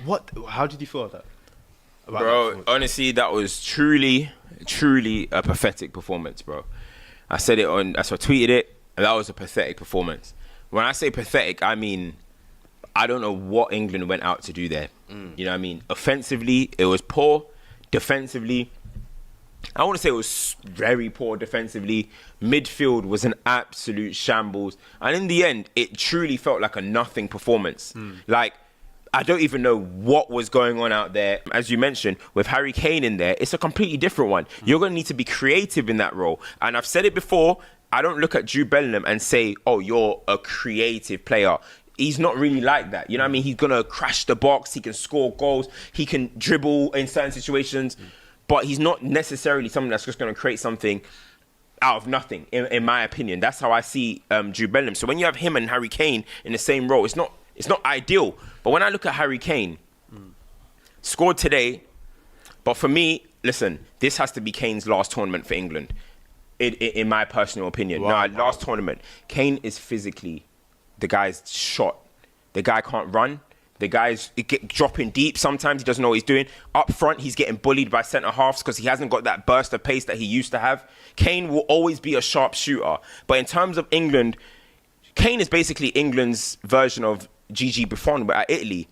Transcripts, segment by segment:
What? How did you feel about that? Bro, honestly, that was truly a pathetic performance, bro. I said it on, I tweeted it, and that was a pathetic performance. When I say pathetic, I mean, I don't know what England went out to do there. You know what I mean? Offensively, it was poor. Defensively, I want to say it was very poor defensively. Midfield was an absolute shambles. And in the end, it truly felt like a nothing performance. Like, I don't even know what was going on out there. As you mentioned, with Harry Kane in there, it's a completely different one. You're going to need to be creative in that role. And I've said it before, I don't look at Jude Bellingham and say, oh, you're a creative player. He's not really like that. You know what I mean? He's going to crash the box. He can score goals. He can dribble in certain situations. But he's not necessarily someone that's just going to create something out of nothing, in my opinion. That's how I see Jude Bellingham. So when you have him and Harry Kane in the same role, it's not ideal. But when I look at Harry Kane, scored today, but for me, listen, this has to be Kane's last tournament for England, in my personal opinion. Last tournament. Kane is physically, the guy's shot. The guy can't run. The guy's dropping deep. Sometimes he doesn't know what he's doing. Up front, he's getting bullied by centre-halves because he hasn't got that burst of pace that he used to have. Kane will always be a sharp shooter. But in terms of England, Kane is basically England's version of Gigi Buffon, but at Italy,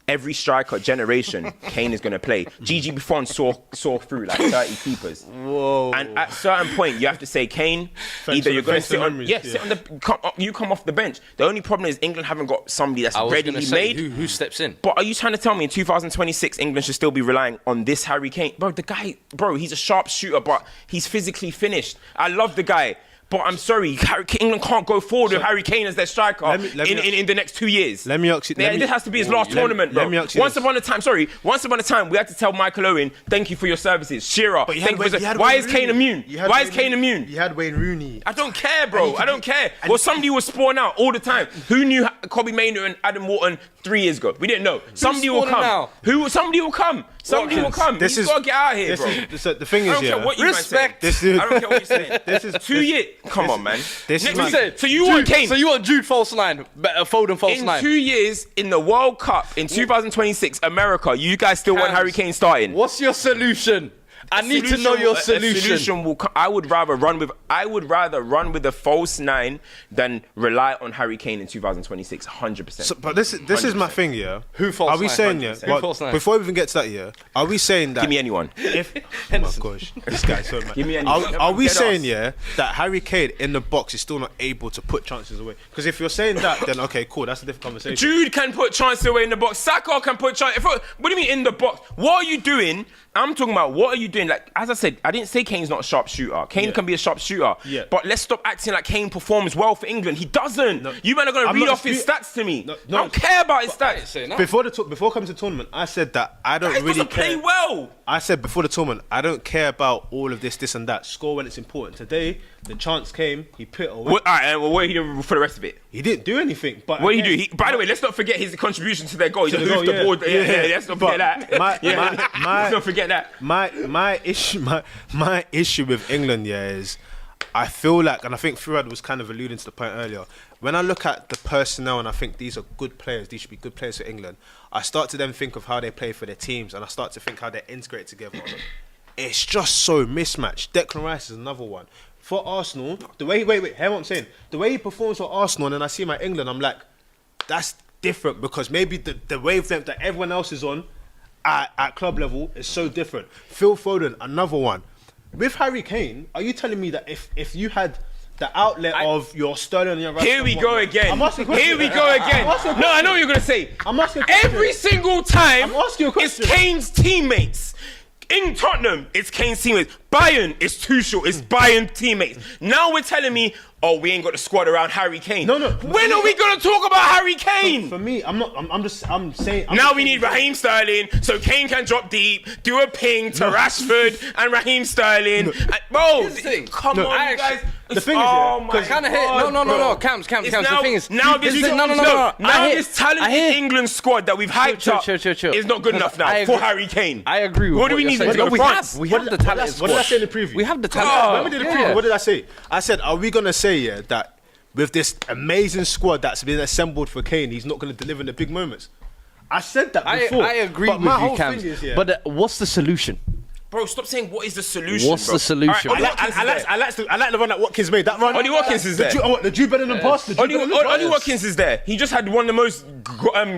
every striker generation, Kane is going to play. Gigi Buffon saw through like 30 keepers. Whoa! And at a certain point, you have to say, Kane, either you're going to sit on, sit on the, you come off the bench. The only problem is England haven't got somebody that's readily made. Who steps in? But are you trying to tell me in 2026 England should still be relying on this Harry Kane? Bro, the guy, he's a sharp shooter, but he's physically finished. I love the guy. But I'm sorry, England can't go forward with Harry Kane as their striker in the next 2 years. Let me ask you. This has to be his last tournament, bro. Once upon a time, we had to tell Michael Owen, thank you for your services. Shearer, why is Kane immune? Why is Kane immune? You had Wayne Rooney. I don't care, bro. I don't care. Well, somebody was spawn out all the time. Who knew Kobe Mainoo and Adam Wharton 3 years ago? We didn't know. Somebody will come. Somebody will come. Somebody will come. You've got to get out of here, bro. The thing is, I don't care what you respect. I don't care what you're saying. This is 2 years. Come on, man. So you want Kane? So you want Jude false line, Foden false line? In 2 years, in the World Cup in 2026, America, you guys still want Harry Kane starting? What's your solution? I need to know your solution. I would rather run with a false nine than rely on Harry Kane in 2026, 100%. So, but this is my thing, yeah. Who false nine? Are we saying, yeah? Before we even get to that, yeah, are we saying that? Give me anyone. Oh my gosh, this guy's so mad. Give me anyone. Are we saying, yeah, that Harry Kane in the box is still not able to put chances away? Because if you're saying that, then okay, cool, that's a different conversation. Jude can put chances away in the box. Saka can put chances. What do you mean in the box? What are you doing? I'm talking about what are you doing? Like, as I said, I didn't say Kane's not a sharp shooter. Kane can be a sharp shooter. Yeah. But let's stop acting like Kane performs well for England. He doesn't. No. You men are going to read off his stats to me. I don't care about his stats. Before coming to the tournament, I said that I don't really doesn't care. Play well. I said before the tournament, I don't care about all of this and that. Score when it's important. Today, the chance came, he put it away. All right, what did he do for the rest of it? He didn't do anything. But what did he do? By the way, let's not forget his contribution to their goal. He moved the board. Let's not forget that. Let's not forget that. My issue with England, is I feel like, and I think Fuad was kind of alluding to the point earlier, when I look at the personnel and I think these are good players, these should be good players for England, I start to then think of how they play for their teams and I start to think how they're integrated together. It's just so mismatched. Declan Rice is another one. For Arsenal, the way, hear what I'm saying? The way he performs for Arsenal and then I see my England, I'm like, that's different because maybe the wavelength that everyone else is on at club level is so different. Phil Foden, another one. With Harry Kane, are you telling me that if you had the outlet of your Sterling and your Here we go again. No, I know what you're going to say. I'm asking a question. Every single time, I'm asking you a question. It's Kane's teammates. In Tottenham, it's Kane's teammates. Bayern, it's Tuchel, it's Bayern teammates. Now we're telling me, oh, we ain't got the squad around Harry Kane. No. When are we gonna talk about Harry Kane? For me, I'm saying. Now we need Raheem Sterling, so Kane can drop deep, do a ping to Rashford and Raheem Sterling. Bro, come on, you guys. The thing is, I kind of hit. No. Camps. The thing is, now this talented England squad that we've hyped up is not good enough now for Harry Kane. I agree with what do we need to go France? We have the talent. What did I say in the preview? We have the talent. When we did the preview, what did I say? I said, are we gonna say that with this amazing squad that's been assembled for Kane, he's not gonna deliver in the big moments? I said that before. I agree but with my you, whole Cams. thing is, yeah, But what's the solution? Bro, stop saying what is the solution. What's bro. the solution? All right, I like the run that Watkins made. That run. Ollie Watkins is there. The Jude Bellingham pass. Ollie Watkins is there. He just had one of the most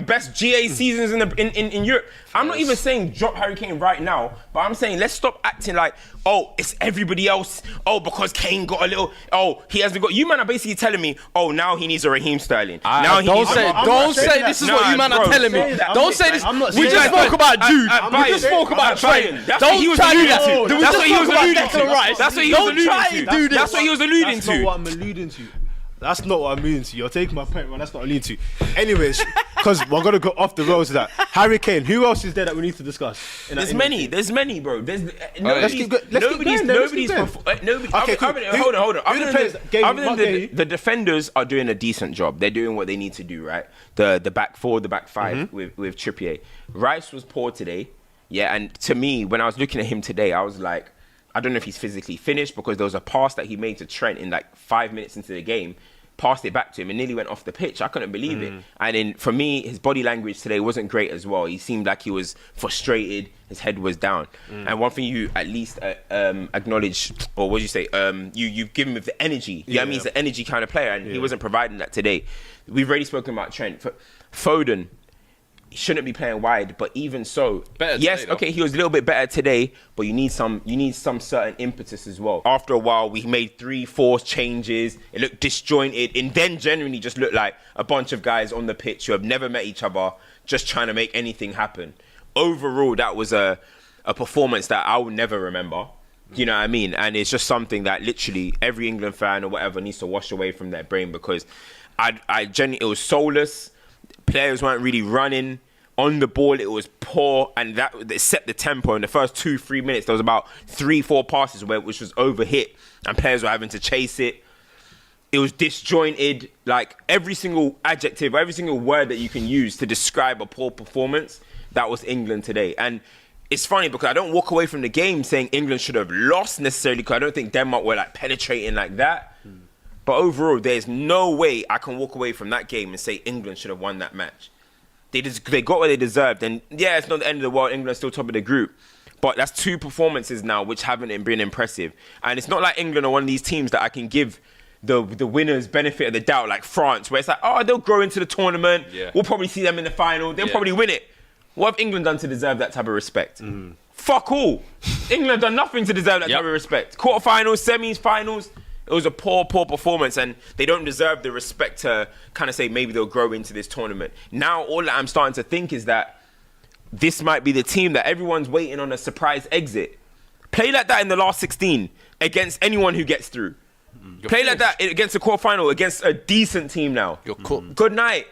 best GA seasons in Europe. I'm not even saying drop Harry Kane right now, but I'm saying let's stop acting like, oh, it's everybody else. Oh, because Kane got a little. Oh, he hasn't got. You man are basically telling me, oh, now he needs a Raheem Sterling. Now he don't needs. say this is what you man are telling me. Don't say this. We just spoke about Jude. We just spoke about Trent. Don't try to do that. That's what he was alluding to. Right. That's what he was Don't try alluding and to. do this. That's what he was alluding That's not to. what I'm alluding to. That's not what I'm alluding to. You're taking my point, man. That's not alluding to. Anyways, because we're gonna go off the roads of that. Harry Kane. Who else is there that we need to discuss? There's many, bro. There's let's keep going. nobody. Okay, cool. Hold on. Who the players that gave you- Other Mark than Gay? the defenders are doing a decent job. They're doing what they need to do, right? The back four, the back five with Trippier. Rice was poor today. Yeah, and to me, when I was looking at him today, I was like, I don't know if he's physically finished because there was a pass that he made to Trent in like 5 minutes into the game, passed it back to him and nearly went off the pitch. I couldn't believe it. And then for me, his body language today wasn't great as well. He seemed like he was frustrated. His head was down. And one thing you at least acknowledge, or what do you say? You've given him the energy. Yeah, I mean, he's an energy kind of player, and he wasn't providing that today. We've already spoken about Trent. Foden, he shouldn't be playing wide, but even so, Better yes, today, though. okay, he was a little bit better today, but you need some certain impetus as well. After a while, we made 3-4 changes. It looked disjointed, and then genuinely just looked like a bunch of guys on the pitch who have never met each other, just trying to make anything happen. Overall, that was a performance that I will never remember. You know what I mean? And it's just something that literally every England fan or whatever needs to wash away from their brain, because I genuinely, it was soulless. Players weren't really running on the ball. It was poor, and that it set the tempo. In the first 2-3 minutes, there was about 3-4 passes which was overhit, and players were having to chase it. It was disjointed. Like every single adjective, every single word that you can use to describe a poor performance, that was England today. And it's funny because I don't walk away from the game saying England should have lost necessarily, because I don't think Denmark were like penetrating like that. But overall, there's no way I can walk away from that game and say England should have won that match. They got what they deserved. And yeah, it's not the end of the world. England's still top of the group. But that's 2 performances now which haven't been impressive. And it's not like England are one of these teams that I can give the winners benefit of the doubt, like France, where it's like, oh, they'll grow into the tournament. Yeah. We'll probably see them in the final. They'll probably win it. What have England done to deserve that type of respect? Fuck all. England have done nothing to deserve that type of respect. Quarterfinals, semis, finals. It was a poor performance, and they don't deserve the respect to kind of say maybe they'll grow into this tournament. Now, all that I'm starting to think is that this might be the team that everyone's waiting on a surprise exit. Play like that in the last 16 against anyone who gets through. Play like that against a quarterfinal, against a decent team now. You're cooked. Good night.